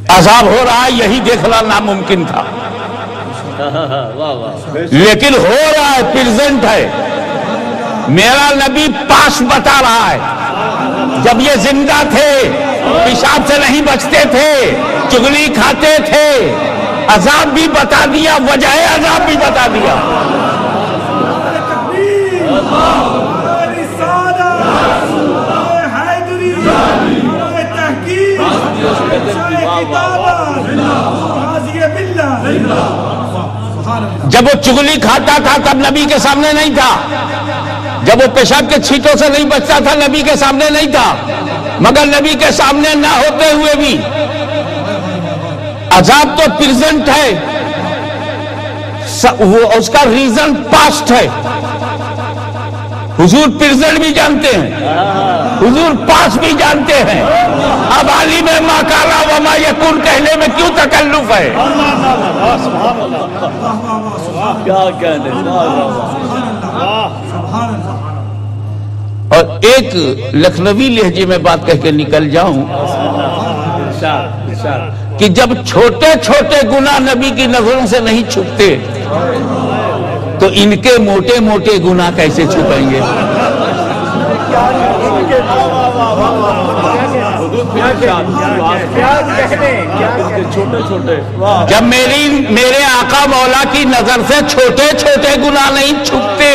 عذاب ہو رہا ہے یہی دیکھنا ناممکن تھا، لیکن ہو رہا ہے، پریزنٹ ہے۔ میرا نبی پاس بتا رہا ہے، جب یہ زندہ تھے پیشاب سے نہیں بچتے تھے، چغلی کھاتے تھے، عذاب بھی بتا دیا، وجہ عذاب بھی بتا دیا۔ جب وہ چغلی کھاتا تھا تب نبی کے سامنے نہیں تھا، جب وہ پیشاب کے چھینٹوں سے نہیں بچتا تھا نبی کے سامنے نہیں تھا، مگر نبی کے سامنے نہ ہوتے ہوئے بھی عذاب تو پریزنٹ ہے، اس کا ریزن پاسٹ ہے۔ حضور پریزنٹ بھی جانتے ہیں، حضور پاس بھی جانتے ہیں، اب عالم ما کان وما یکون کہنے میں کیوں تکلف ہے؟ کیا کہنے۔ اور ایک لکھنوی لہجے میں بات کہہ کے نکل جاؤں کہ جب چھوٹے چھوٹے گناہ نبی کی نظروں سے نہیں چھپتے تو ان کے موٹے موٹے گناہ کیسے چھپیں گے؟ جب میرے آقا مولا کی نظر سے چھوٹے چھوٹے گناہ نہیں چھپتے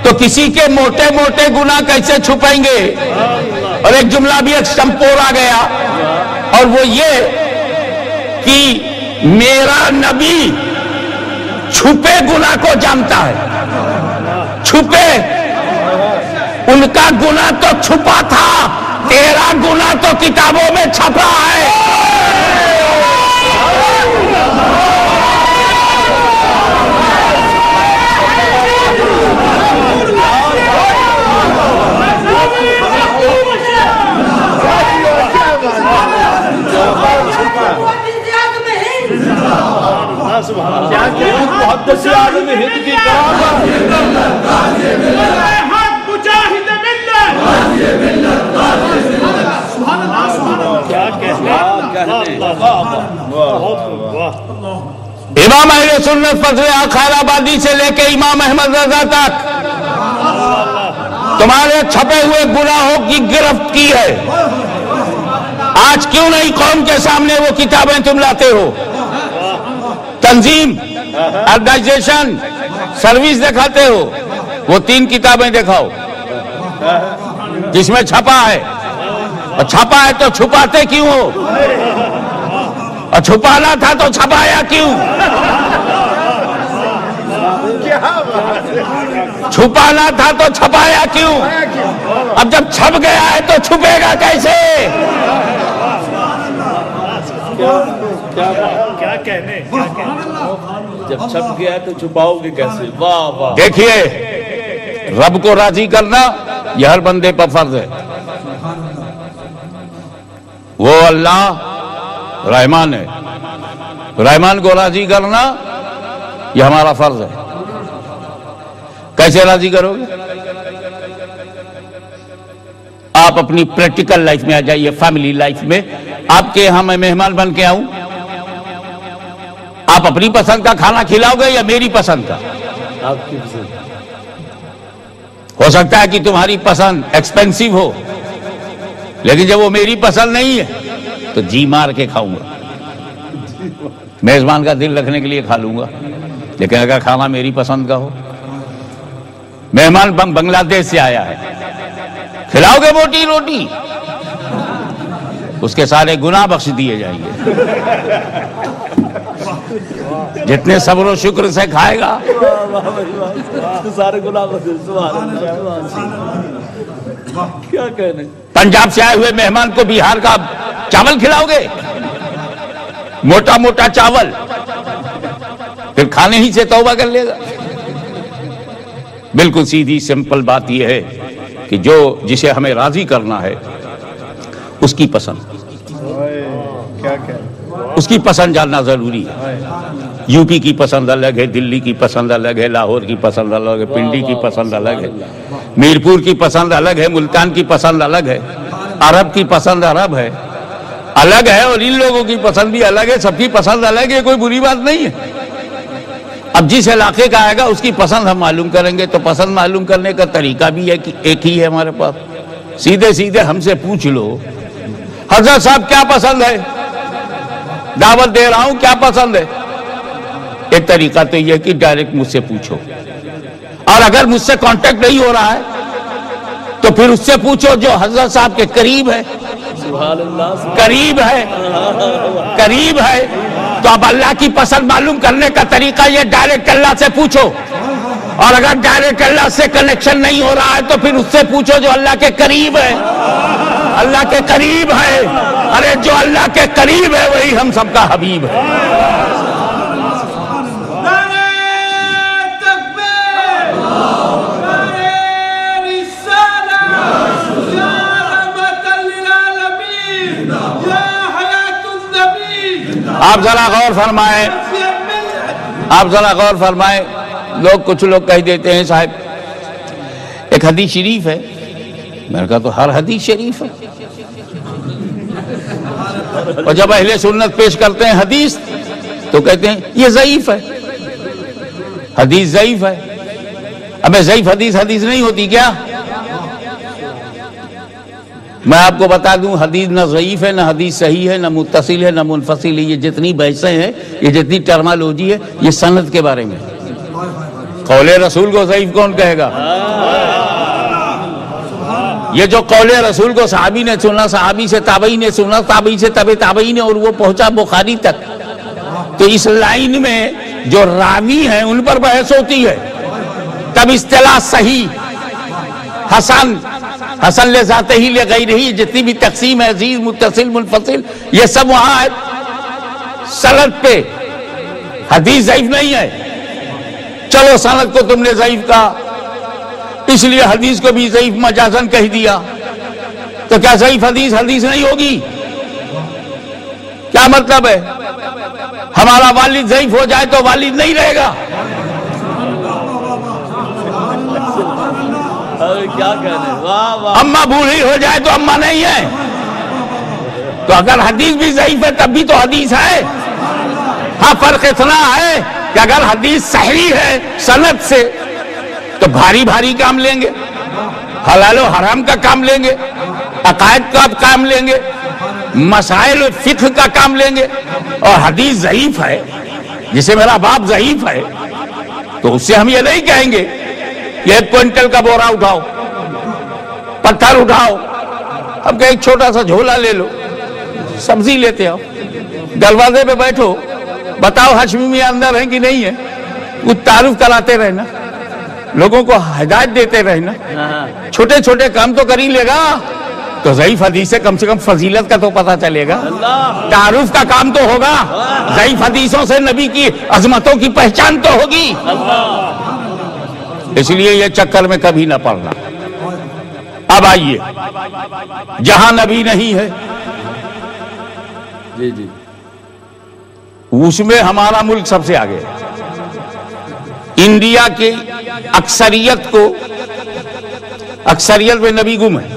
تو کسی کے موٹے موٹے گناہ کیسے چھپیں گے؟ اور ایک جملہ بھی ایکسٹمپور آ گیا، اور وہ یہ کہ میرا نبی چھپے گناہ کو جانتا ہے۔ چھپے، ان کا گناہ تو چھپا تھا، تیرا گناہ تو کتابوں میں چھپا ہے۔ امام اہل سنت فضل خیر آبادی سے لے کے امام احمد رضا تک تمہارے چھپے ہوئے گناہوں کی گرفت کی ہے۔ آج کیوں نہیں قوم کے سامنے وہ کتابیں تم لاتے ہو؟ تنظیم، آرگنائزیشن، سروس دکھاتے ہو، وہ 3 کتابیں دکھاؤ جس میں چھپا ہے، اور چھپا ہے تو چھپاتے کیوں ہو؟ اور چھپانا تھا تو چھپایا کیوں؟ چھپانا تھا تو چھپایا کیوں؟ اب جب چھپ گیا ہے تو چھپے گا کیسے؟ کیا کہنے، جب چھپ گیا تو چھپاؤ گے کیسے؟ واہ واہ۔ دیکھیے، رب کو راضی کرنا یہ ہر بندے پر فرض ہے۔ وہ اللہ رحمان ہے، رحمان کو راضی کرنا یہ ہمارا فرض ہے۔ کیسے راضی کرو گے؟ آپ اپنی پریکٹیکل لائف میں آ جائیے، فیملی لائف میں۔ آپ کے یہاں میں مہمان بن کے آؤں، آپ اپنی پسند کا کھانا کھلاؤ گے یا میری پسند کا؟ آپ کی پسند۔ ہو سکتا ہے کہ تمہاری پسند ایکسپینسو ہو، لیکن جب وہ میری پسند نہیں ہے تو جی مار کے کھاؤں گا، میزبان کا دل رکھنے کے لیے کھا لوں گا۔ لیکن اگر کھانا میری پسند کا ہو، مہمان بنگلہ دیش سے آیا ہے، کھلاؤ گے موٹی روٹی، اس کے سارے گناہ بخش دیے جائیں گے۔ جتنے صبر و شکر سے کھائے گا سارے گناہ بخش۔ کیا کہنے۔ پنجاب سے آئے ہوئے مہمان کو بہار کا چاول کھلاؤ گے، موٹا موٹا چاول، پھر کھانے ہی سے توبہ کر لے گا۔ بالکل سیدھی سمپل بات یہ ہے کہ جو جسے ہمیں راضی کرنا ہے اس کی پسند، اس کی پسند جاننا ضروری ہے۔ یو پی کی پسند الگ ہے، دلی کی پسند الگ ہے، لاہور کی پسند الگ ہے، پنڈی کی پسند الگ ہے، میرپور کی پسند الگ ہے، ملتان کی پسند الگ ہے، عرب کی پسند عرب ہے، الگ ہے اور ان لوگوں کی پسند بھی الگ ہے, سب کی پسند الگ ہے, کوئی بری بات نہیں ہے. اب جس علاقے کا آئے گا اس کی پسند ہم معلوم کریں گے, تو پسند معلوم کرنے کا طریقہ بھی ہے کہ ایک ہی ہے ہمارے پاس. سیدھے سیدھے ہم سے پوچھ لو حضرت صاحب کیا پسند ہے, دعوت دے رہا ہوں کیا پسند ہے. ایک طریقہ تو یہ کہ ڈائریکٹ مجھ سے پوچھو, اور اگر مجھ سے کانٹیکٹ نہیں ہو رہا ہے تو پھر اس سے پوچھو جو حضرت صاحب کے قریب ہے. سبحان اللہ. قریب ہے, قریب ہے. تو اب اللہ کی پسند معلوم کرنے کا طریقہ یہ ڈائریکٹ اللہ سے پوچھو, اور اگر ڈائریکٹ اللہ سے کنیکشن نہیں ہو رہا ہے تو پھر اس سے پوچھو جو اللہ کے قریب ہے. اللہ کے قریب ہے, ارے جو اللہ کے قریب ہے وہی ہم سب کا حبیب ہے. آپ ذرا غور فرمائیں, آپ ذرا غور فرمائیں. کچھ لوگ کہہ دیتے ہیں صاحب ایک حدیث شریف ہے. میں نے کہا تو ہر حدیث شریف ہے, اور جب اہل سنت پیش کرتے ہیں حدیث تو کہتے ہیں یہ ضعیف ہے, حدیث ضعیف ہے. اب ضعیف حدیث حدیث نہیں ہوتی کیا؟ میں آپ کو بتا دوں حدیث نہ ضعیف ہے, نہ حدیث صحیح ہے, نہ متصل ہے, نہ منفصل ہے. یہ جتنی بحثیں ہیں, یہ جتنی ٹرمالوجی ہے, یہ سند کے بارے میں. قول رسول کو ضعیف کون کہے گا؟ یہ جو قول رسول کو صحابی نے سنا, صحابی سے تابعی نے سنا, تابعی سے تبع تابعی نے, اور وہ پہنچا بخاری تک, تو اس لائن میں جو راوی ہیں ان پر بحث ہوتی ہے. تب اصطلاح صحیح, حسن, حسن لذاتہ ہی لغیرہ, جتنی بھی تقسیم ہے, عزیز, متصل, منفصل, یہ سب وہاں ہے سند پہ. حدیث ضعیف نہیں ہے. چلو سند کو تم نے ضعیف کہا, اس لیے حدیث کو بھی ضعیف مجازن کہہ دیا, تو کیا ضعیف حدیث حدیث نہیں ہوگی؟ کیا مطلب ہے؟ ہمارا والد ضعیف ہو جائے تو والد نہیں رہے گا؟ کیا کہنے, واہ واہ. اماں بوڑھی ہو جائے تو اماں نہیں ہے؟ تو اگر حدیث بھی ضعیف ہے تب بھی تو حدیث ہے. ہاں فرق اتنا ہے کہ اگر حدیث صحیح ہے سند سے تو بھاری بھاری کام لیں گے, حلال و حرام کا کام لیں گے, عقائد کا کام لیں گے, مسائل فقہ کا کام لیں گے. اور حدیث ضعیف ہے, جسے میرا باپ ضعیف ہے, تو اس سے ہم یہ نہیں کہیں گے کہ 1 کوئنٹل کا بورا اٹھاؤ, پتھر اٹھاؤ. ہم کہ ایک چھوٹا سا جھولا لے لو, سبزی لیتے آؤ, دروازے پہ بیٹھو, بتاؤ ہاشمی میاں اندر ہیں کہ نہیں ہے. وہ تعارف کراتے رہنا, لوگوں کو ہدایت دیتے رہنا. چھوٹے چھوٹے کام تو کر ہی لے گا, تو ضعیف حدیث سے کم فضیلت کا تو پتہ چلے گا, تعارف کا کام تو ہوگا. ضعیف حدیثوں سے نبی کی عظمتوں کی پہچان تو ہوگی. اس لیے یہ چکر میں کبھی نہ پڑنا. اب آئیے, جہاں نبی نہیں ہے جی جی, اس میں ہمارا ملک سب سے آگے ہے. انڈیا کی اکثریت میں نبی گم ہے.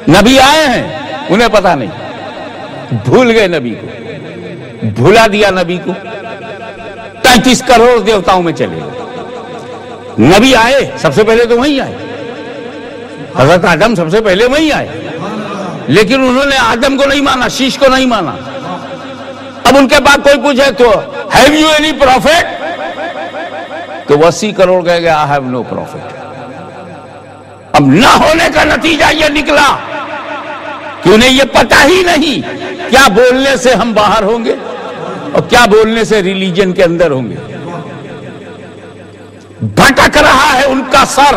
نبی آئے ہیں, انہیں پتا نہیں, بھول گئے نبی کو, بھلا دیا نبی کو. 33 کروڑ دیوتاؤں میں چلے گئے. نبی آئے سب سے پہلے تو وہیں آئے, حضرت آدم سب سے پہلے وہیں آئے, لیکن انہوں نے آدم کو نہیں مانا, شیش کو نہیں مانا. اب ان کے بعد کوئی پوچھے تو ہیو یو اینی پروفیٹ, تو 80 کروڑ کہہ گیا آئی ہیو نو پروفیٹ. اب نہ ہونے کا نتیجہ یہ نکلا کہ انہیں یہ پتہ ہی نہیں کیا بولنے سے ہم باہر ہوں گے اور کیا بولنے سے ریلیجن کے اندر ہوں گے. بھٹک رہا ہے ان کا سر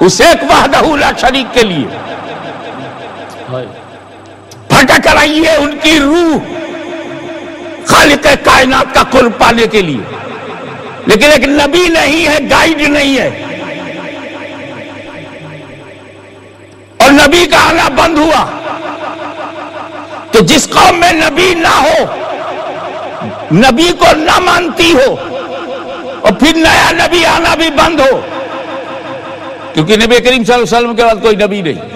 اس ایک وحدہ لا شریک کے لیے, بھٹک رہی ہے ان کی روح خالق کائنات کا قرب پانے کے لیے, لیکن ایک نبی نہیں ہے, گائیڈ نہیں ہے. اور نبی کا آنا بند ہوا. تو جس قوم میں نبی نہ ہو, نبی کو نہ مانتی ہو, اور پھر نیا نبی آنا بھی بند ہو, کیونکہ نبی کریم صلی اللہ علیہ وسلم کے بعد کوئی نبی نہیں.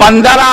15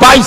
22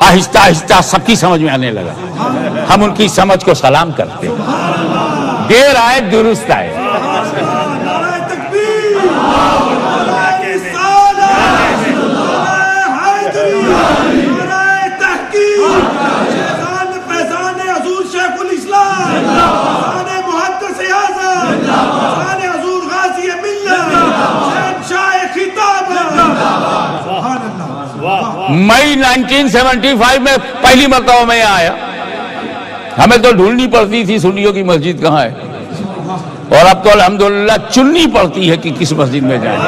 آہستہ آہستہ سب کی سمجھ میں آنے لگا. ہم ان کی سمجھ کو سلام کرتے ہیں. دیر آئے درست آئے. مئی 1975 میں پہلی مرتبہ میں آیا. ہمیں تو ڈھونڈنی پڑتی تھی سنیوں کی مسجد کہاں ہے, اور اب تو الحمدللہ چننی پڑتی ہے کہ کس مسجد میں جائیں.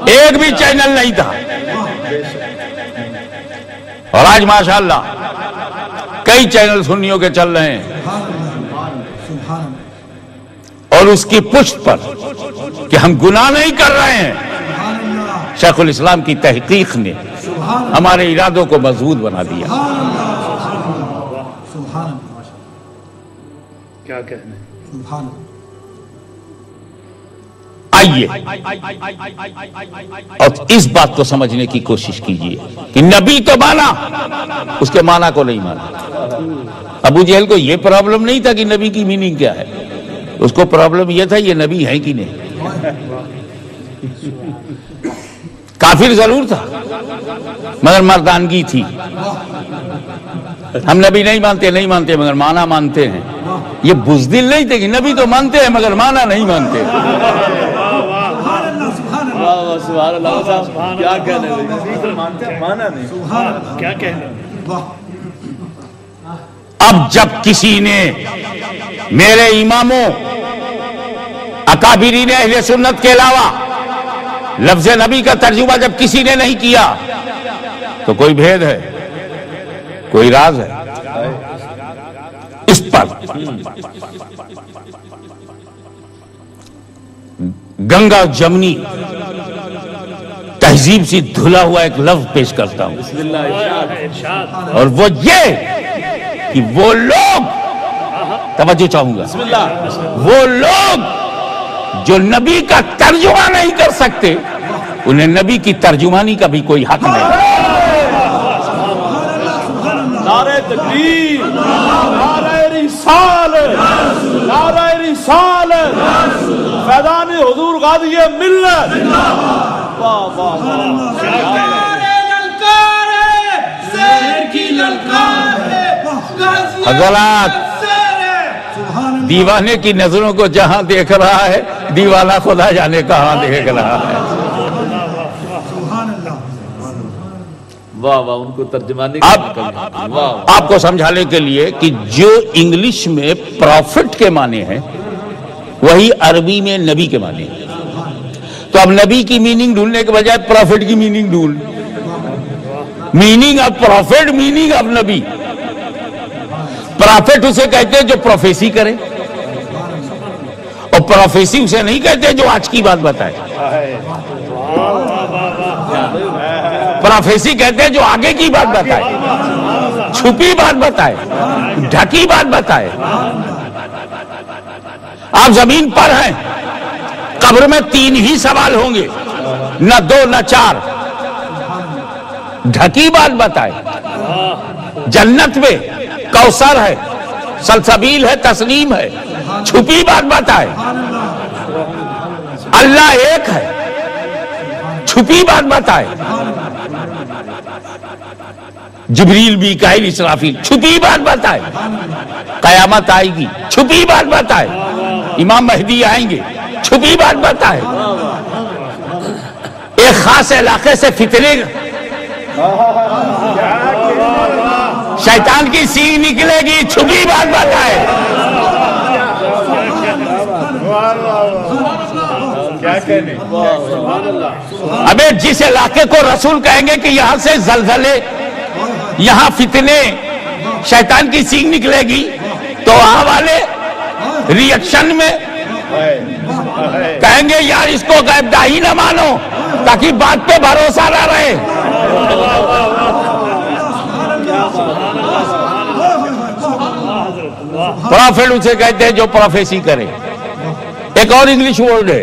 ایک بھی چینل نہیں تھا, اور آج ماشاءاللہ کئی چینل سنیوں کے چل رہے ہیں. اور اس کی پشت پر کہ ہم گناہ نہیں کر رہے ہیں, شیخ الاسلام کی تحقیق نے ہمارے ارادوں کو مضبوط بنا دیا. کیا کہنے. آئیے اور اس بات کو سمجھنے کی کوشش کیجیے کہ نبی تو مانا, اس کے معنی کو نہیں مانا. ابو جہل کو یہ پرابلم نہیں تھا کہ نبی کی میننگ کیا ہے, اس کو پرابلم یہ تھا یہ نبی ہے کہ نہیں. کافر ضرور تھا مگر مردانگی تھی. ہم نبی نہیں مانتے مگر معنی مانتے ہیں. یہ بزدل نہیں تھے کہ نبی تو مانتے ہیں مگر معنی نہیں مانتے. سبحان اللہ صاحب کیا کہنے لگے, مانتے ہیں مانا نہیں, کیا کہنے. اب جب کسی نے میرے اماموں اکابرین اہل سنت کے علاوہ لفظ نبی کا ترجمہ جب کسی نے نہیں کیا تو کوئی بھید ہے, کوئی راز ہے. اس پر گنگا جمنی تہذیب سے دھلا ہوا ایک لفظ پیش کرتا ہوں, اور وہ یہ کہ وہ لوگ, توجہ چاہوں گا, وہ لوگ جو نبی کا ترجمہ نہیں کر سکتے انہیں نبی کی ترجمانی کا بھی کوئی حق نہیں. نعرہ تکبیر, نعرہ رسالت, نعرہ رسالت, فیضان حضور غازی ملت. واہ واہ حضرات, دیوانے کی نظروں کو جہاں دیکھ رہا ہے دیوانہ خدا جانے کہاں دیکھ رہا ہے. واہ واہ, ان کو ترجمانی آپ کو سمجھانے کے لیے کہ جو انگلش میں پروفٹ کے معنی ہیں وہی عربی میں نبی کے معنی ہیں. تو اب نبی کی میننگ ڈھونڈنے کے بجائے پروفٹ کی میننگ ڈھونڈ. Meaning of prophet, meaning of نبی. پروفٹ اسے کہتے ہیں جو پروفیسی کرے, اور پروفیسی اسے نہیں کہتے جو آج کی بات بتائے. پروفیسی کہتے ہیں جو آگے کی بات بتائے, چھپی بات بتائے, ڈھکی بات بتائے. آپ زمین پر ہیں, قبر میں 3 ہی سوال ہوں گے, نہ 2 نہ 4. ڈھکی بات بتائے. جنت میں کوثر ہے, سلسبیل ہے, تسنیم ہے, چھپی بات بتائے. اللہ ایک ہے, چھپی بات بتائے. جبریل میکائیل اسرافیل, چھپی بات بتائے. قیامت آئے گی, چھپی بات بتائے. امام مہدی آئیں گے, چھپی بات بتائے. ایک خاص علاقے سے فتنے شیطان کی سینگ نکلے گی, چھپی بات بتائے. ابے جس علاقے کو رسول کہیں گے کہ یہاں سے زلزلے, یہاں فتنے, شیطان کی سینگ نکلے گی, تو وہاں والے ری ایکشن میں کہیں گے یار اس کو غیب داہی نہ مانو تاکہ بات پہ بھروسہ نہ رہے. پروفیٹ اسے کہتے ہیں جو پروفیسی کرے. ایک اور انگلش ورڈ ہے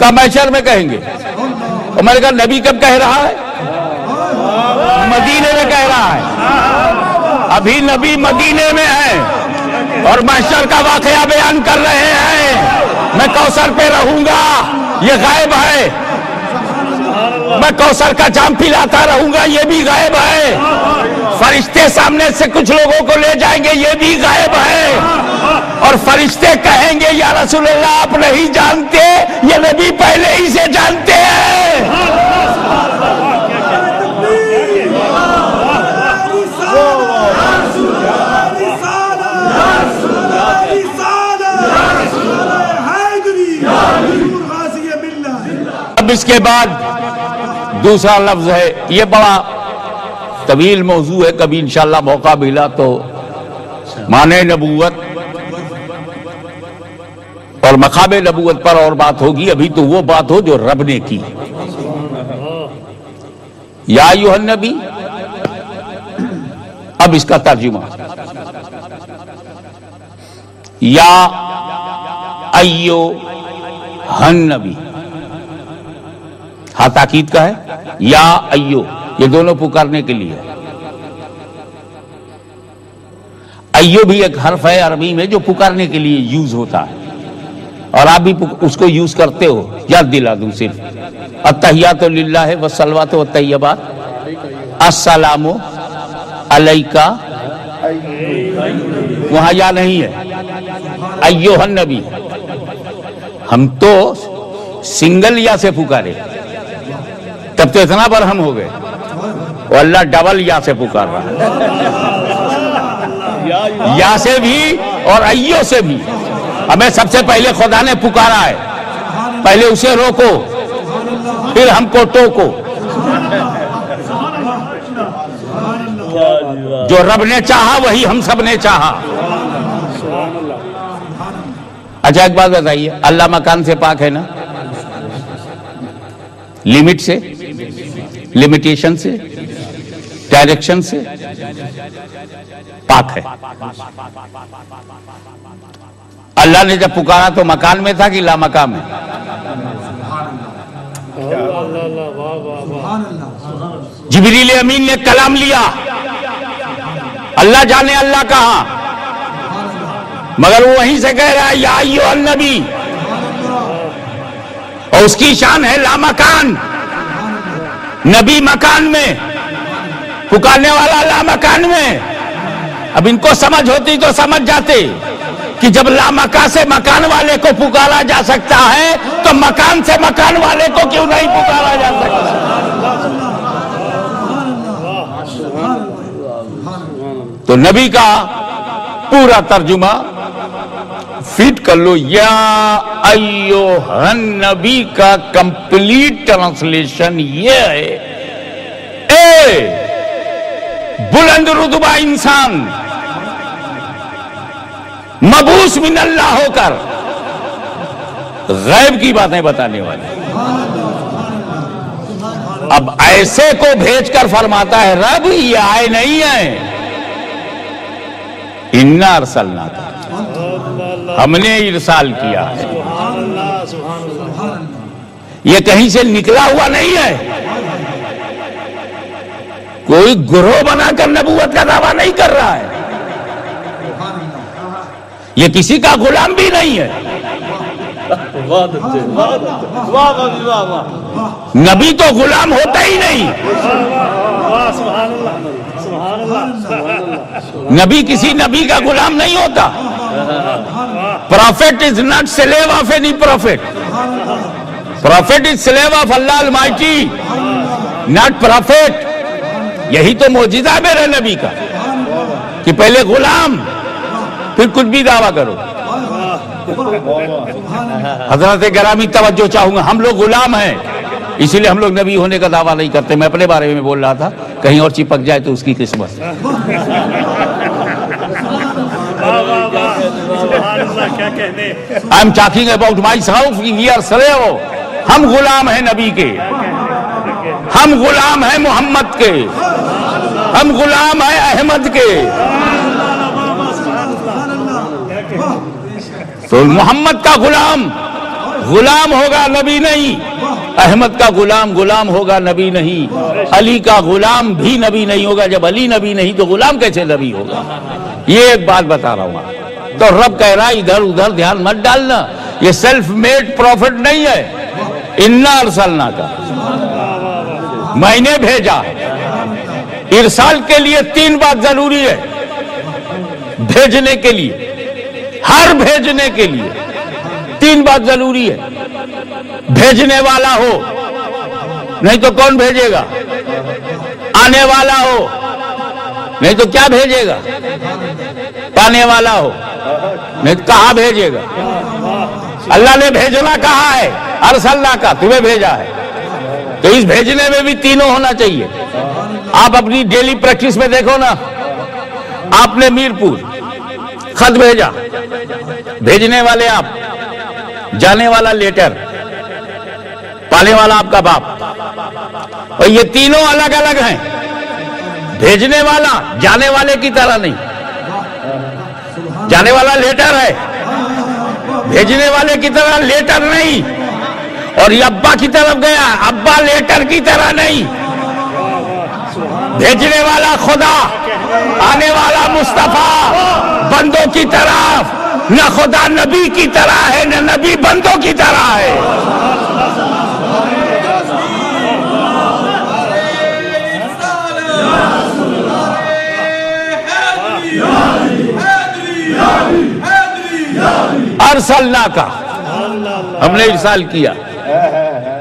کا محشر میں کہیں گے. اور میں نے کہا نبی کب کہہ رہا ہے؟ مدینے میں کہہ رہا ہے. ابھی نبی مدینے میں ہے اور محشر کا واقعہ بیان کر رہے ہیں. میں کوثر پہ رہوں گا، یہ غائب ہے. میں کوثر کا جام پلاتا رہوں گا، یہ بھی غائب ہے. فرشتے سامنے سے کچھ لوگوں کو لے جائیں گے، یہ بھی غائب ہے. اور فرشتے کہیں گے یا رسول اللہ آپ نہیں جانتے، یہ نبی پہلے ہی سے جانتے ہیں. اب اس کے بعد دوسرا لفظ ہے، یہ بڑا طویل موضوع ہے، کبھی انشاءاللہ موقع ملا تو معنی نبوت اور مقام نبوت پر اور بات ہوگی. ابھی تو وہ بات ہو جو رب نے کی. یا ایھا النبی، اب اس کا ترجمہ یا ایھا النبی، ہاں تاکید کا ہے. یا ایو، یہ دونوں پکارنے کے لیے. ایو بھی ایک حرف ہے عربی میں جو پکارنے کے لیے یوز ہوتا ہے، اور آپ بھی اس کو یوز کرتے ہو. یاد دلا دوں صرف، التحیات للہ والصلوات والطیبات، السلام علیکہ، وہاں یا نہیں ہے. ایھا النبی، ہم تو سنگل یا سے پکارے، تب تو اتنا برہم ہو گئے. اور اللہ ڈبل یا سے پکار رہا ہے، یا سے بھی اور ایو سے بھی. ہمیں سب سے پہلے خدا نے پکارا ہے، پہلے اسے روکو پھر ہم کو ٹوکو. جو رب نے چاہا وہی ہم سب نے چاہا. اچھا ایک بات بتائیے، اللہ مکان سے پاک ہے نا؟ لمٹ سے، لمیٹیشن سے، ڈائریکشن سے پاک ہے. اللہ نے جب پکارا تو مکان میں تھا کہ لا مکان میں؟ جبریل امین نے کلام لیا، اللہ جانے اللہ کہاں، مگر وہ وہیں سے کہہ رہا ہے یا ایھا النبی. اور اس کی شان ہے لا مکان، نبی مکان میں، پکارنے والا لا مکان میں. اب ان کو سمجھ ہوتی تو سمجھ جاتے کہ جب لا مکان سے مکان والے کو پکارا جا سکتا ہے تو مکان سے مکان والے کو کیوں نہیں پکارا جا سکتا. تو نبی کا پورا ترجمہ فٹ کر لو. یا ایھا النبی کا کمپلیٹ ٹرانسلیشن یہ ہے، اے بلند رتبہ انسان، مبعوث من اللہ ہو کر غیب کی باتیں بتانے والے. اب ایسے کو بھیج کر فرماتا ہے رب یہ آئے نہیں ہے، انا ارسلناک، ہم نے ارسال کیا ہے. یہ کہیں سے نکلا ہوا نہیں ہے، کوئی گروہ بنا کر نبوت کا دعویٰ نہیں کر رہا ہے، یہ کسی کا غلام بھی نہیں ہے. نبی تو غلام ہوتا ہی نہیں، نبی کسی نبی کا غلام نہیں ہوتا. Prophet is not slave of any prophet. Prophet is slave of Allah Almighty, not prophet. یہی تو معجزہ ہے میرے نبی کا کہ پہلے غلام پھر کچھ بھی دعویٰ کرو. حضرت گرامی توجہ چاہوں گا، ہم لوگ غلام ہیں اسی لیے ہم لوگ نبی ہونے کا دعویٰ نہیں کرتے. میں اپنے بارے میں بول رہا تھا، کہیں اور چپک جائے تو اس کی قسمت. I'm talking about myself. We are slave. ہم غلام ہیں نبی کے، ہم غلام ہیں محمد کے، ہم غلام ہیں احمد کے. تو محمد کا غلام غلام ہوگا نبی نہیں. احمد کا غلام غلام ہوگا نبی نہیں. علی کا غلام بھی نبی نہیں ہوگا. جب علی نبی نہیں تو غلام کیسے نبی ہوگا؟ یہ ایک بات بتا رہا ہوں. تو رب کہہ رہا ادھر ادھر دھیان مت ڈالنا. یہ سیلف میڈ پروفٹ نہیں ہے. انا ارسلنا کا میں نے بھیجا. ارسال کے لیے 3 بات ضروری ہے. بھیجنے کے لیے, ہر بھیجنے کے لیے 3 بات ضروری ہے. بھیجنے والا ہو, نہیں تو کون بھیجے گا؟ آنے والا ہو, نہیں تو کیا بھیجے گا؟ پانے والا ہو, نہیں تو کہاں بھیجے گا؟ اللہ نے بھیجنا کہا ہے, ارسلنا کا تمہیں بھیجا ہے. تو اس بھیجنے میں بھی تینوں ہونا چاہیے. آپ اپنی ڈیلی پریکٹس میں دیکھو نا, آپ نے میرپور خط بھیجا, بھیجنے والے آپ, جانے والا لیٹر, پانے والا آپ کا باپ. اور یہ تینوں الگ الگ ہیں. بھیجنے والا جانے والے کی طرح نہیں. جانے والا لیٹر ہے, بھیجنے والے کی طرح لیٹر نہیں. اور یہ ابا کی طرف گیا, ابا لیٹر کی طرح نہیں. بھیجنے والا خدا, آنے والا مصطفیٰ. بندوں کی طرف نہ خدا نبی کی طرح ہے, نہ نبی بندوں کی طرح ہے. ارسلنا کا ہم نے ارسال کیا.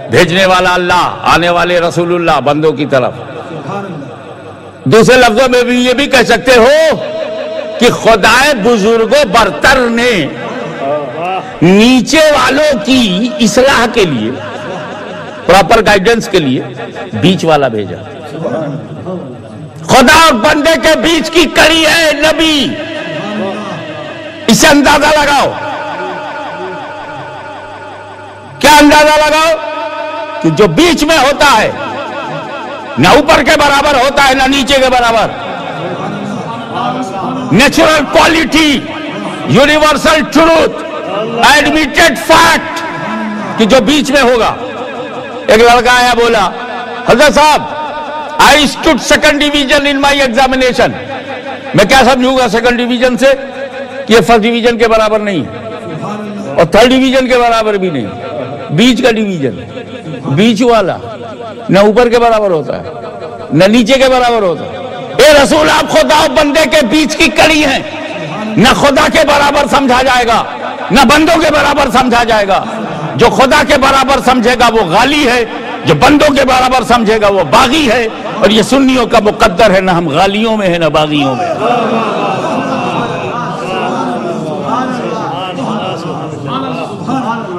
بھیجنے والا اللہ, آنے والے رسول اللہ, بندوں کی طرف. دوسرے لفظوں میں بھی یہ بھی کہہ سکتے ہو کہ خدائے بزرگ و برتر نے نیچے والوں کی اصلاح کے لیے, پراپر گائیڈنس کے لیے بیچ والا بھیجا. خدا اور بندے کے بیچ کی کڑی ہے نبی. اسے اندازہ لگاؤ. کیا اندازہ لگاؤ؟ کہ جو بیچ میں ہوتا ہے نہ اوپر کے برابر ہوتا ہے نہ نیچے کے برابر. Natural quality, universal truth, admitted fact کہ جو بیچ میں ہوگا. ایک لڑکا آیا بولا, حضرت صاحب I stood second division in my examination. میں کیا سمجھوں گا سیکنڈ ڈویژن سے؟ کہ یہ فرسٹ ڈویژن کے برابر نہیں اور تھرڈ ڈویژن کے برابر بھی نہیں. بیچ کا ڈویژن, بیچ والا نہ اوپر کے برابر ہوتا ہے نہ نیچے کے برابر ہوتا ہے. اے رسول, آپ خدا و بندے کے بیچ کی کڑی ہیں. نہ خدا کے برابر سمجھا جائے گا نہ بندوں کے برابر سمجھا جائے گا. جو خدا کے برابر سمجھے گا وہ غالی ہے, جو بندوں کے برابر سمجھے گا وہ باغی ہے. اور یہ سنیوں کا مقدر ہے, نہ ہم غالیوں میں ہیں نہ باغیوں میں.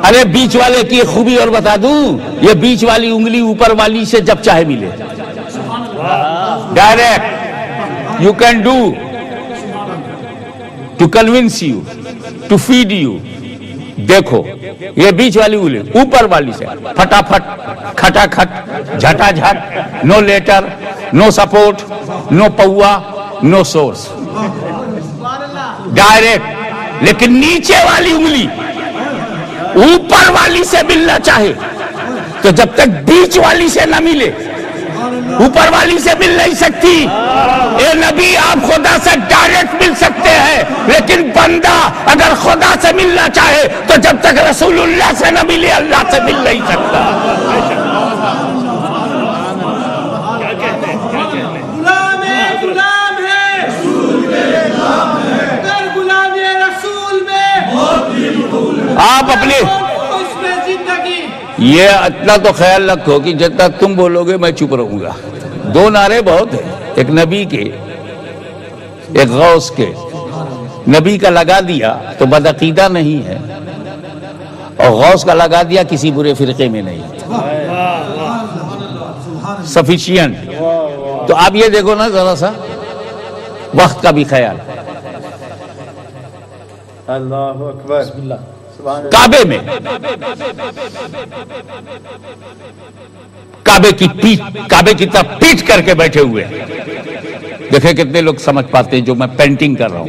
ارے بیچ والے کی خوبی اور بتا دوں, یہ بیچ والی انگلی اوپر والی سے جب چاہے ملے. Direct you can do to convince you, to feed you. دیکھو یہ بیچ والی انگلی اوپر والی سے پھٹافٹ, کھٹا کھٹ, جھٹا جھٹ, نو لیٹر, نو سپورٹ, نو پوا, نو سورس, ڈائریکٹ. لیکن نیچے والی انگلی اوپر والی سے ملنا چاہے تو جب تک بیچ والی سے نہ ملے اوپر والی سے مل نہیں سکتی. اے نبی, آپ خدا سے ڈائریکٹ مل سکتے ہیں, لیکن بندہ اگر خدا سے ملنا چاہے تو جب تک رسول اللہ سے نہ ملے اللہ سے مل نہیں سکتا. آپ اپنے یہ اتنا تو خیال رکھو کہ جتنا تم بولو گے میں چپ رہوں گا. 2 نعرے بہت ہیں, ایک نبی کے ایک غوث کے. نبی کا لگا دیا تو بدعقیدہ نہیں ہے, اور غوث کا لگا دیا کسی برے فرقے میں نہیں. سفیشینٹ. تو آپ یہ دیکھو نا ذرا سا وقت کا بھی خیال. اللہ اکبر. کعبے میں کعبے کی طرف پیٹ کر کے بیٹھے ہوئے. دیکھیں کتنے لوگ سمجھ پاتے ہیں جو میں پینٹنگ کر رہا ہوں.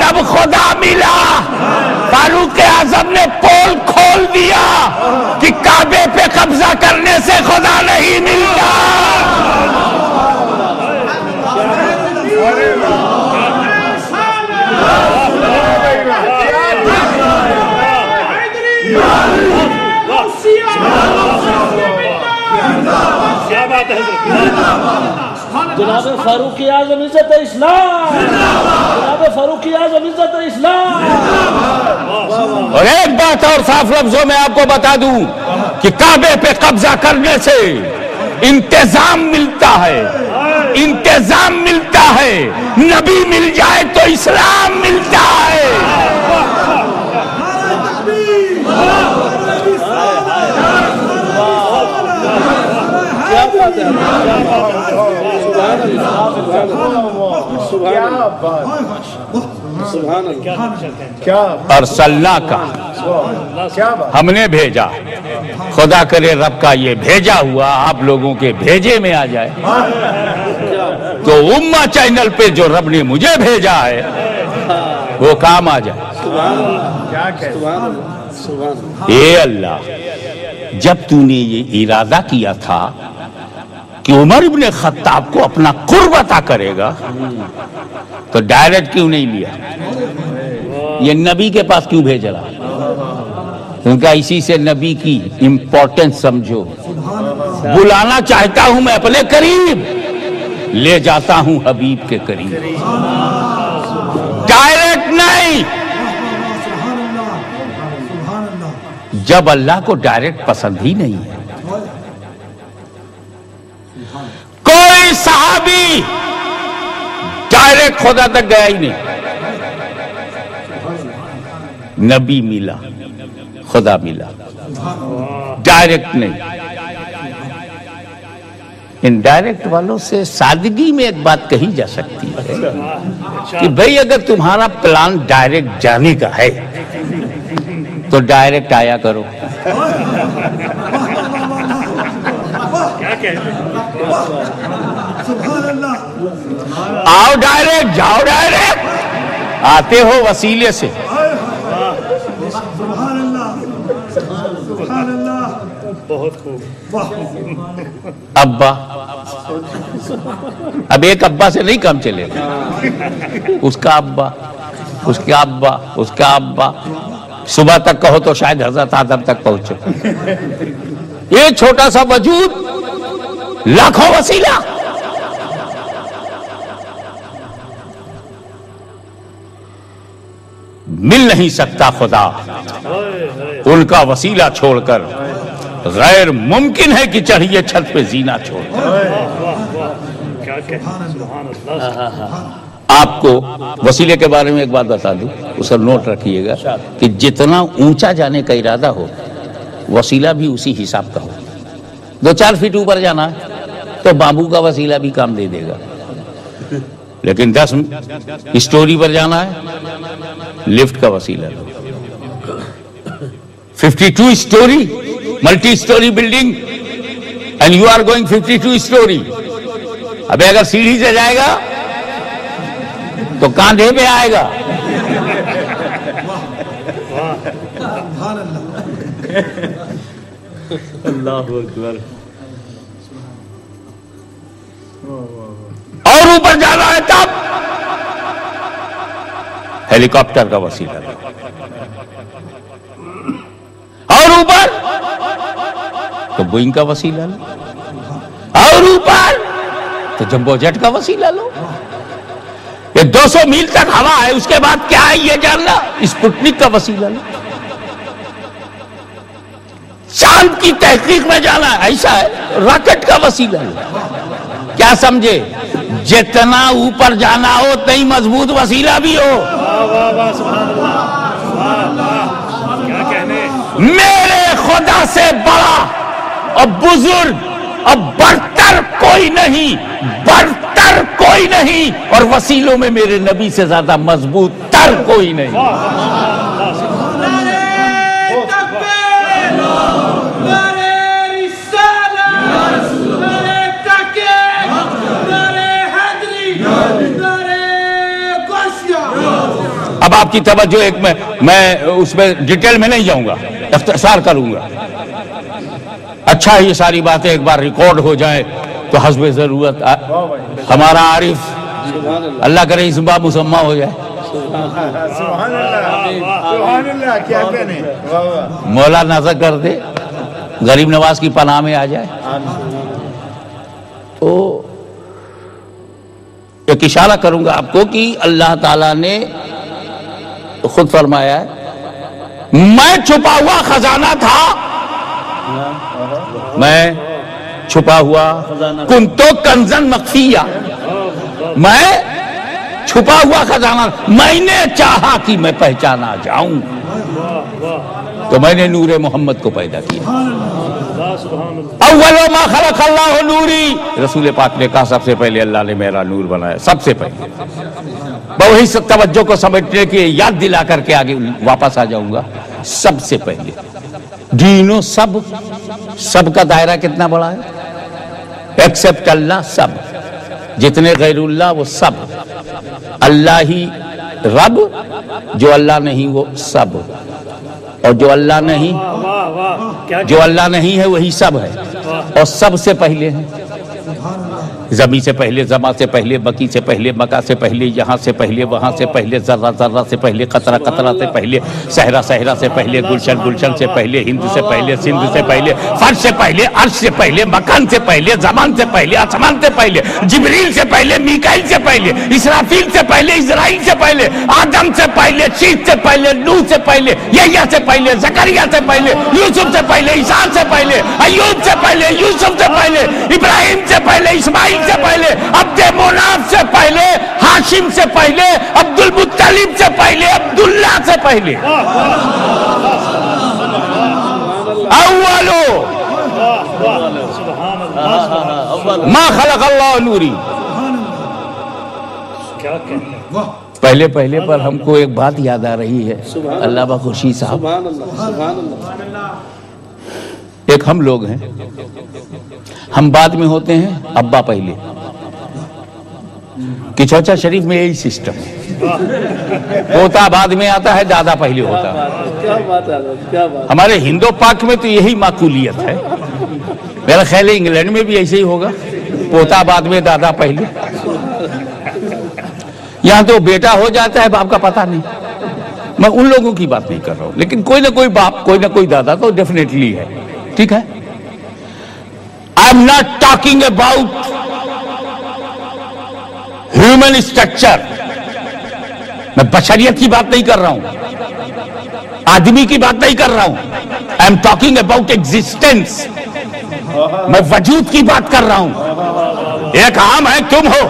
تب خدا ملا. فاروق اعظم نے پول کھول دیا کہ کعبے پہ قبضہ کرنے سے خدا نہیں ملتا. کیا بات ہے حضرت. جناب فاروق اعظم عزت اسلام. جناب فاروق اعظم عزت اسلام. اور ایک بات اور صاف لفظوں میں آپ کو بتا دوں کہ کعبے پہ قبضہ کرنے سے انتظام ملتا ہے. انتظام ملتا ہے. نبی مل جائے تو اسلام ملتا ہے. ارسلنا کا ہم نے بھیجا. خدا کرے رب کا یہ بھیجا ہوا آپ لوگوں کے بھیجے میں آ جائے تو امہ چینل پہ جو رب نے مجھے بھیجا ہے وہ کام آ جائے. اے اللہ، جب تو نے یہ ارادہ کیا تھا کہ عمر ابن خطاب کو اپنا قرب عطا کرے گا تو ڈائریکٹ کیوں نہیں لیا؟ یہ نبی کے پاس کیوں بھیج رہا؟ ان کا اسی سے نبی کی امپورٹنس سمجھو. بلانا چاہتا ہوں میں اپنے قریب، لے جاتا ہوں حبیب کے قریب. ڈائریکٹ نہیں. جب اللہ کو ڈائریکٹ پسند ہی نہیں ہے، کوئی صحابی ڈائریکٹ خدا تک گیا ہی نہیں. نبی ملا، خدا ملا، ڈائریکٹ نہیں. انڈائریکٹ والوں سے سادگی میں ایک بات کہی جا سکتی ہے کہ بھئی اگر تمہارا پلان ڈائریکٹ جانے کا ہے تو ڈائریکٹ آیا کرو. کیا کہتے ہیں. آؤ ڈائریکٹ، جاؤ ڈائریکٹ. آتے ہو وسیلے سے. بہت خوب. ابا، اب ایک ابا سے نہیں کام چلے گا. اس کا ابا، اس کا ابا، اس کا ابا. صبح تک کہو تو شاید حضرت آدم تک پہنچو. یہ چھوٹا سا وجود، لاکھوں وسیلہ. مل نہیں سکتا خدا ان کا وسیلہ چھوڑ کر. غیر ممکن ہے کہ چڑھیے چھت پہ زینہ چھوڑ. کیا کہتے ہیں. سبحان اللہ. آپ کو وسیلے کے بارے میں ایک بات بتا دوں، اس پر نوٹ رکھیے گا کہ جتنا اونچا جانے کا ارادہ ہو وسیلہ بھی اسی حساب کا ہو. 2-4 فٹ اوپر جانا تو بامبو کا وسیلہ بھی کام دے دے گا. لیکن 10 اسٹوری پر جانا ہے، لفٹ کا وسیلہ لو. 52 storey multi storey building and you are going 52 storey. اب اگر سیڑھی سے جائے گا تو کاندھے پہ آئے گا. اللہ اکبر. اور اوپر جانا ہے تب ہیلی کاپٹر کا وسیلہ لو. اور اوپر تو بوئنگ کا وسیلہ لو. اور اوپر تو جمبو جیٹ کا وسیلہ لو. یہ 200 میل تک ہوا ہے، اس کے بعد کیا ہے یہ جاننا، اسپوتنک کا وسیلہ لو. چاند کی تحقیق میں جانا ہے، ایسا ہے، راکٹ کا وسیلہ لو. کیا سمجھے؟ جتنا اوپر جانا ہو اتنا ہی مضبوط وسیلہ بھی ہو. کیا کہنے. میرے خدا سے بڑا اور بزرگ اور برتر کوئی نہیں، برتر کوئی نہیں، اور وسیلوں میں میرے نبی سے زیادہ مضبوط تر کوئی نہیں. آپ کی توجہ ایک میں اس میں ڈیٹیل میں نہیں جاؤں گا، اختصار کروں گا. اچھا یہ ساری باتیں ایک بار ریکارڈ ہو جائیں تو حسب ضرورت ہمارا عارف اللہ کرے اس بار مسمہ ہو جائے. سبحان اللہ کیا کہنے. مولا نظر کر دے غریب نواز کی پناہ میں آ جائے. تو ایک اشارہ کروں گا آپ کو کہ اللہ تعالیٰ نے خود فرمایا ہے میں چھپا ہوا خزانہ تھا، میں چھپا ہوا کنتو کنزن مخفیہ، میں چھپا ہوا خزانہ، میں نے چاہا کہ میں پہچانا جاؤں تو میں نے نور محمد کو پیدا کیا. اول ما خلق اللہ نوری، رسول پاک نے کہا سب سے پہلے اللہ نے میرا نور بنایا، سب سے پہلے. وہی سب توجہ کو سمجھنے کی یاد دلا کر کے آگے واپس آ جاؤں گا. سب سے پہلے دینوں سب کا دائرہ کتنا بڑا ہے؟ ایکسپٹ اللہ سب، جتنے غیر اللہ وہ سب. اللہ ہی رب، جو اللہ نہیں وہ سب، اور جو اللہ نہیں ہے وہی سب ہے. اور سب سے پہلے ہیں زمین سے پہلے، زما سے پہلے، بکی سے پہلے، مکہ سے پہلے، یہاں سے پہلے، وہاں سے پہلے، ذرہ ذرہ سے پہلے، قطرہ قطرہ سے پہلے، صحرا صحرا سے پہلے، گلشن گلشن سے پہلے، ہند سے پہلے، سندھ سے پہلے، فرش سے پہلے، عرش سے پہلے، مکان سے پہلے، زمان سے پہلے، آسمان سے پہلے، جبریل سے پہلے، میکائیل سے پہلے، اسرافیل سے پہلے، اسرائیل سے پہلے، آدم سے پہلے، شیث سے پہلے، نوح سے پہلے، یحییٰ سے پہلے، زکریا سے پہلے، یوسف سے پہلے، عیسیٰ سے پہلے، ایوب سے پہلے، یوسف سے پہلے، ابراہیم سے پہلے، اسماعیل سے پہلے، عبد مناف سے پہلے، ہاشم سے پہلے، عبد المطلب سے پہلے، عبداللہ سے پہلے. اولو ما خلق اللہ نوری. پہلے پر ہم کو ایک بات یاد آ رہی ہے علامہ خورشید صاحب. ایک ہم لوگ ہیں، ہم بعد میں ہوتے ہیں، ابا پہلے. کچوچا شریف میں یہی سسٹم ہے، پوتا بعد میں آتا ہے، دادا پہلے ہوتا ہے. ہمارے ہندو پاک میں تو یہی معقولیت ہے. میرا خیال ہے انگلینڈ میں بھی ایسے ہی ہوگا، پوتا بعد میں، دادا پہلے. یہاں تو بیٹا ہو جاتا ہے، باپ کا پتہ نہیں. میں ان لوگوں کی بات نہیں کر رہا ہوں، لیکن کوئی نہ کوئی باپ، کوئی نہ کوئی دادا تو ڈیفینیٹلی ہے. ٹھیک ہے، I am not talking about human structure, میں بشریت کی بات نہیں کر رہا ہوں، آدمی کی بات نہیں کر رہا ہوں. I am talking about existence, میں وجود کی بات کر رہا ہوں. ایک عام ہے، تم ہو،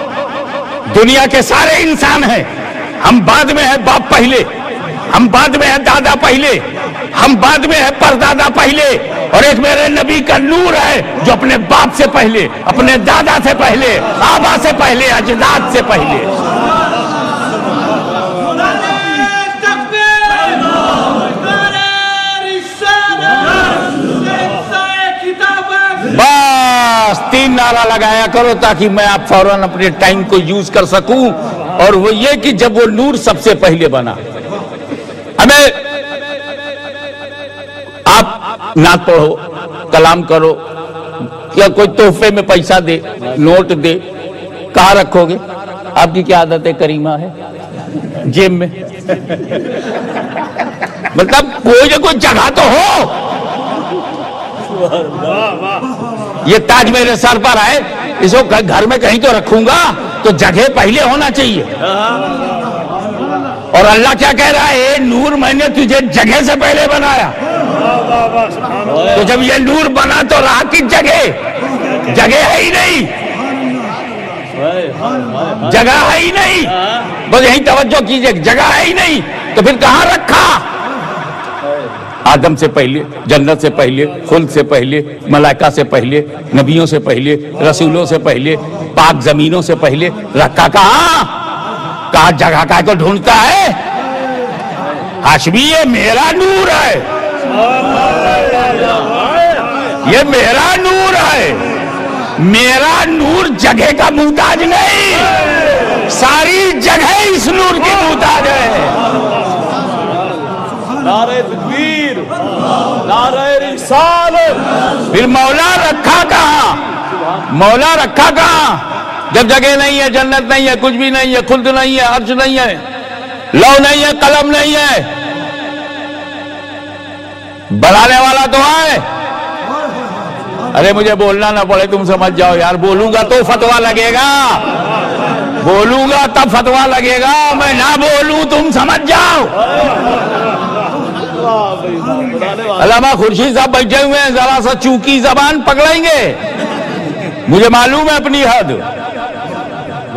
دنیا کے سارے انسان ہیں. ہم بعد میں ہیں، باپ پہلے، ہم بعد میں ہیں، دادا پہلے، ہم بعد میں ہیں، پردادا پہلے. اور ایک میرے نبی کا نور ہے جو اپنے باپ سے پہلے، اپنے دادا سے پہلے، آبا سے پہلے، اجداد سے پہلے. بس 3 نعرہ لگایا کرو تاکہ میں آپ فوراً اپنے ٹائم کو یوز کر سکوں. اور وہ یہ کہ جب وہ نور سب سے پہلے بنا، ہمیں آپ نعت پڑھو، کلام کرو، یا کوئی تحفے میں پیسہ دے، نوٹ دے، کہاں رکھو گے؟ آپ کی کیا عادت کریمہ ہے؟ جیب میں. مطلب کوئی نہ کوئی جگہ تو ہو. یہ تاج میرے سر پر آئے، اس کو گھر میں کہیں تو رکھوں گا تو جگہ پہلے ہونا چاہیے. اور اللہ کیا کہہ رہا ہے؟ اے نور، میں نے تجھے جگہ سے پہلے بنایا. تو جب یہ نور بنا تو رہا کس جگہ ہے ہی نہیں، جگہ ہے ہی نہیں. بس یہی توجہ کیجئے، جگہ ہے ہی نہیں تو پھر کہاں رکھا؟ آدم سے پہلے، جنت سے پہلے، خلد سے پہلے، ملائکہ سے پہلے، نبیوں سے پہلے، رسولوں سے پہلے، پاک زمینوں سے پہلے. رکھا کہاں جگہ کا کو ڈھونڈتا ہے؟ ہاشمی، یہ میرا نور ہے، یہ میرا نور ہے، میرا نور جگہ کا محتاج نہیں، ساری جگہ اس نور کی محتاج ہے۔ نعرہ تکبیر، نعرہ رسالت۔ پھر مولا رکھا کہاں؟ مولا رکھا کہاں؟ جب جگہ نہیں ہے، جنت نہیں ہے، کچھ بھی نہیں ہے، خلد نہیں ہے، عرش نہیں ہے، لو نہیں ہے، قلم نہیں ہے، بنانے والا تو ہے۔ ارے مجھے بولنا نہ پڑے، تم سمجھ جاؤ یار، بولوں گا تو فتویٰ لگے گا، بولوں گا تب فتویٰ لگے گا، میں نہ بولوں تم سمجھ جاؤ۔ علامہ خورشید صاحب بیٹھے ہوئے ہیں، ذرا سا چونکی زبان پکڑیں گے، مجھے معلوم ہے اپنی حد،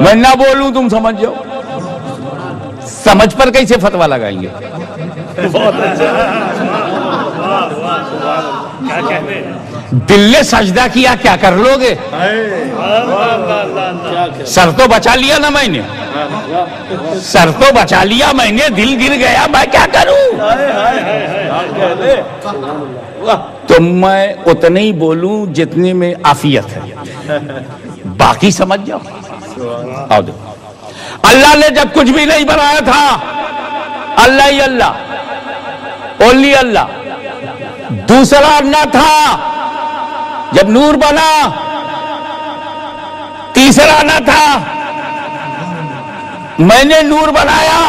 میں نہ بولوں تم سمجھ جاؤ۔ سمجھ پر کیسے فتویٰ لگائیں گے؟ کیا کہنے؟ دل نے سجدہ کیا، کیا کر لو گے؟ سر تو بچا لیا نا میں نے، سر تو بچا لیا میں نے، دل گر گیا، میں کیا کروں؟ تو میں اتنے ہی بولوں جتنے میں عافیت ہے، باقی سمجھ جاؤ۔ آؤ دیکھو، اللہ نے جب کچھ بھی نہیں بنایا تھا، اللہ ہی اللہ، اونلی اللہ، دوسرا نہ تھا، جب نور بنا تیسرا نہ تھا، میں نے نور بنایا،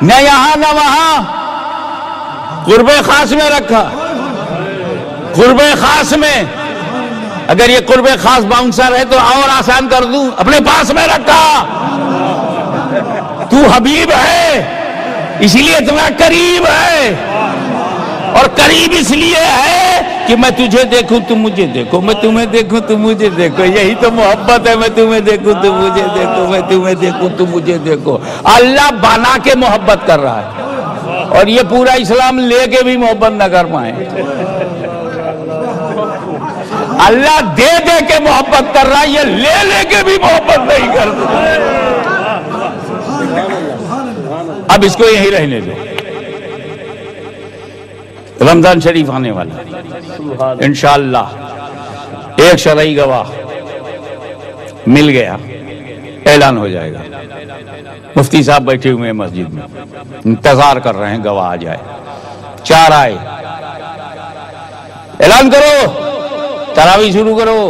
نہ یہاں نہ وہاں، قرب خاص میں رکھا، قرب خاص میں، اگر یہ قرب خاص باؤنسر ہے تو اور آسان کر دوں، اپنے پاس میں رکھا۔ تو حبیب ہے اس لیے تمہارا قریب ہے، اور قریب اس لیے ہے کہ میں تجھے دیکھوں تم مجھے دیکھو، میں تمہیں دیکھوں تم مجھے دیکھو، یہی تو محبت ہے، میں تمہیں دیکھوں تم مجھے دیکھو، میں تمہیں دیکھوں تم مجھے دیکھو۔ اللہ بنا کے محبت کر رہا ہے، اور یہ پورا اسلام لے کے بھی محبت نہ کر پائیں۔ اللہ دے دے کے محبت کر رہا ہے، یہ لے لے کے بھی محبت نہیں کرتا۔ اب اس کو یہی رہنے دو، رمضان شریف آنے والا، انشاءاللہ ایک شرعی گواہ مل گیا، اعلان ہو جائے گا۔ مفتی صاحب بیٹھے ہوئے ہیں مسجد میں، انتظار کر رہے ہیں گواہ آ جائے، 4 آئے، اعلان کرو، تراویح شروع کرو۔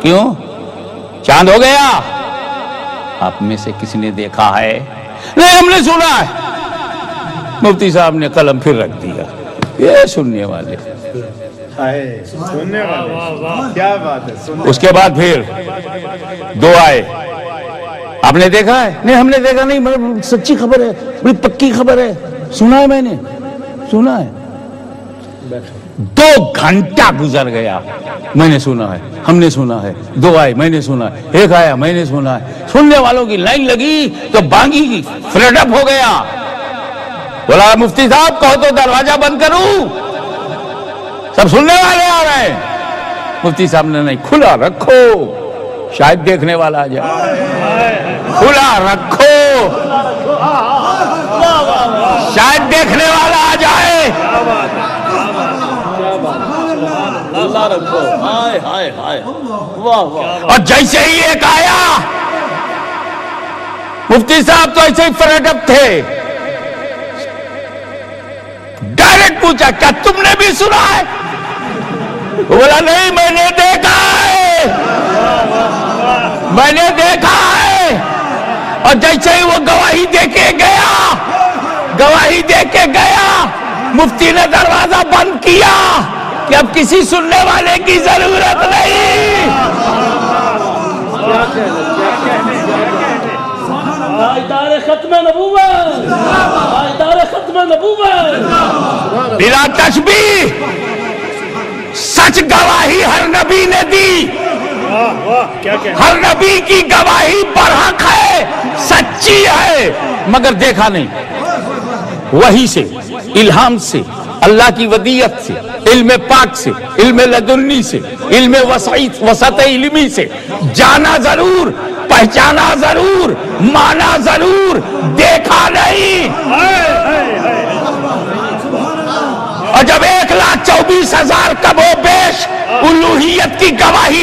کیوں؟ چاند ہو گیا؟ آپ میں سے کسی نے دیکھا ہے؟ نہیں، ہم نے سنا ہے۔ مفتی صاحب نے قلم پھر رکھ دیا، یہ سننے والے، سننے والے، کیا بات ہے۔ اس کے بعد پھر 2 آئے، آپ نے دیکھا ہے؟ نہیں، ہم نے دیکھا نہیں، مگر سچی خبر ہے، بڑی پکی خبر ہے، سنا ہے، میں نے سنا ہے۔ 2 گھنٹہ گزر گیا، میں نے سنا ہے، ہم نے سنا ہے، 2 آئے، میں نے سنا ہے، 1 آیا، میں نے سنا ہے۔ سننے والوں کی لائن لگی تو بانگی کی فلڈ اپ ہو گیا، بولا مفتی صاحب کہو تو دروازہ بند کروں، سب سننے والے آ رہے ہیں۔ مفتی صاحب نے نہیں، کھلا رکھو، شاید دیکھنے والا آ جائے، کھلا رکھو، شاید دیکھنے والا آ جائے۔ اللہ رکھو، ہائے ہائے ہائے، واہ واہ۔ اور جیسے ہی ایک آیا، مفتی صاحب تو ایسے ہی فلڈ اپ تھے، ڈائریکٹ پوچھا کیا تم نے بھی سنا ہے؟ بولا نہیں، میں نے دیکھا ہے، میں نے دیکھا ہے۔ اور جیسے ہی وہ گواہی دے کے گیا، گواہی دے کے گیا، مفتی نے دروازہ بند کیا کہ اب کسی سننے والے کی ضرورت نہیں۔ تاجدار ختم نبوت، تاجدار ختم نبوت، بلا تشبیہ، سچ گواہی ہر نبی نے دی، کیا کہنے؟ ہر نبی کی گواہی برحق ہے، سچی ہے، مگر دیکھا نہیں۔ وحی سے، الہام سے، اللہ کی ودیت سے، علم پاک سے، علم لدنی سے، علم وسط علمی سے جانا ضرور، پہچانا ضرور، مانا ضرور، دیکھا نہیں۔ اور جب 1,24,000 کم و بیش الوہیت کی گواہی